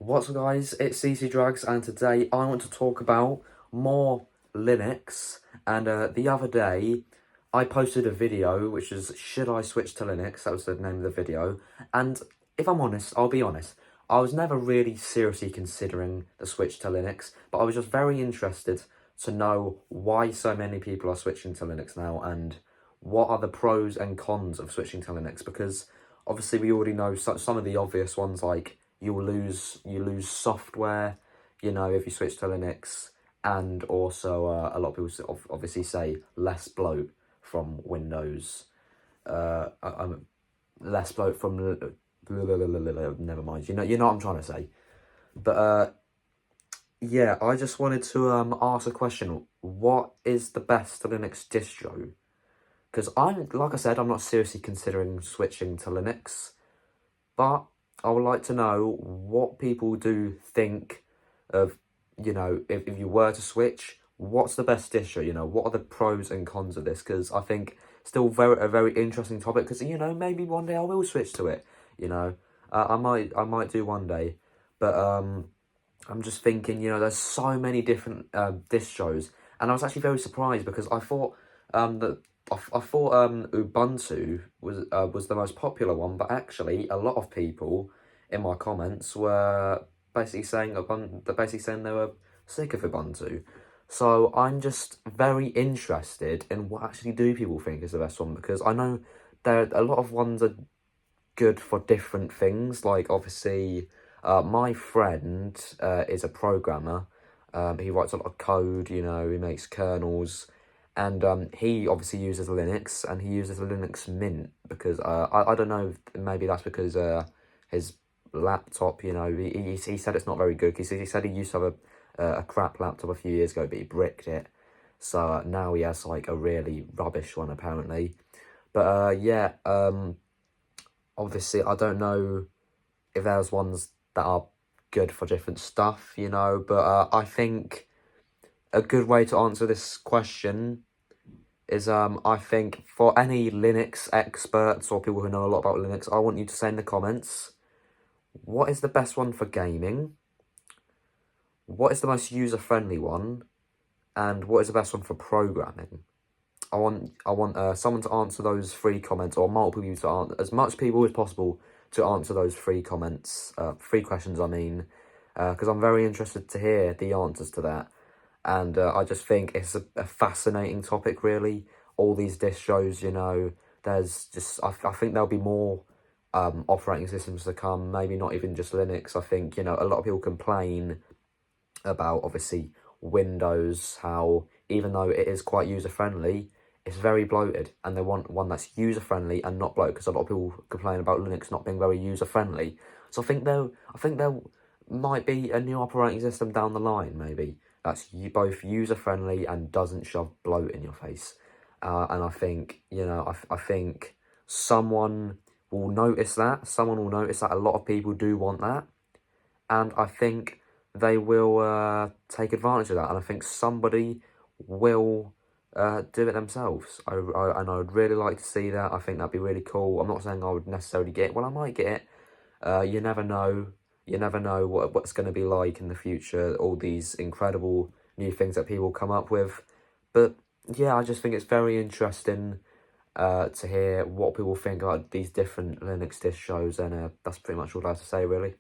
What's up guys, it's TalkTalkDragz and today I want to talk about more Linux. And the other day I posted a video which is should I switch to Linux? That was the name of the video. And if I'm honest, I'll be honest, I was never really seriously considering the switch to Linux, but I was just very interested to know why so many people are switching to Linux now and what are the pros and cons of switching to Linux, because obviously we already know some of the obvious ones, like you lose software, you know, if you switch to Linux, and also a lot of people obviously say less bloat from Windows, less bloat from never mind. You know what I'm trying to say. But yeah, I just wanted to ask a question. What is the best Linux distro? Because like I said, I'm not seriously considering switching to Linux, but I would like to know what people do think of, you know, if you were to switch, what's the best distro, you know, what are the pros and cons of this? Because I think still a very interesting topic, because, you know, maybe one day I will switch to it, you know, I might do one day, but I'm just thinking, you know, there's so many different distros, and I was actually very surprised because I thought Ubuntu was the most popular one, but actually a lot of people in my comments were basically saying they were sick of Ubuntu. So I'm just very interested in what actually do people think is the best one, because I know there a lot of ones are good for different things. Like obviously, my friend is a programmer. He writes a lot of code. You know, he makes kernels. And he obviously uses Linux, and he uses Linux Mint because I don't know, maybe that's because his laptop, you know, he said it's not very good. He said he used to have a crap laptop a few years ago, but he bricked it. So now he has like a really rubbish one apparently. But yeah, obviously I don't know if there's ones that are good for different stuff, you know. But I think a good way to answer this question is I think for any Linux experts or people who know a lot about Linux, I want you to say in the comments, what is the best one for gaming? What is the most user-friendly one? And what is the best one for programming? I want someone to answer those 3 comments, or multiple people to answer, as much people as possible to answer those 3 comments, 3 questions I mean, because I'm very interested to hear the answers to that. And I just think it's a fascinating topic, really. All these distros, you know, there's just, I think there'll be more operating systems to come, maybe not even just Linux. I think, you know, a lot of people complain about, obviously, Windows, how even though it is quite user-friendly, it's very bloated, and they want one that's user-friendly and not bloated, because a lot of people complain about Linux not being very user-friendly. So I think there might be a new operating system down the line, maybe, that's both user-friendly and doesn't shove bloat in your face. And I think, you know, I think someone will notice that. Someone will notice that a lot of people do want that. And I think they will take advantage of that. And I think somebody will do it themselves. And I would really like to see that. I think that'd be really cool. I'm not saying I would necessarily get it. Well, I might get it. You never know. You never know what's going to be like in the future, all these incredible new things that people come up with. But yeah, I just think it's very interesting to hear what people think about these different Linux distros, and that's pretty much all I have to say, really.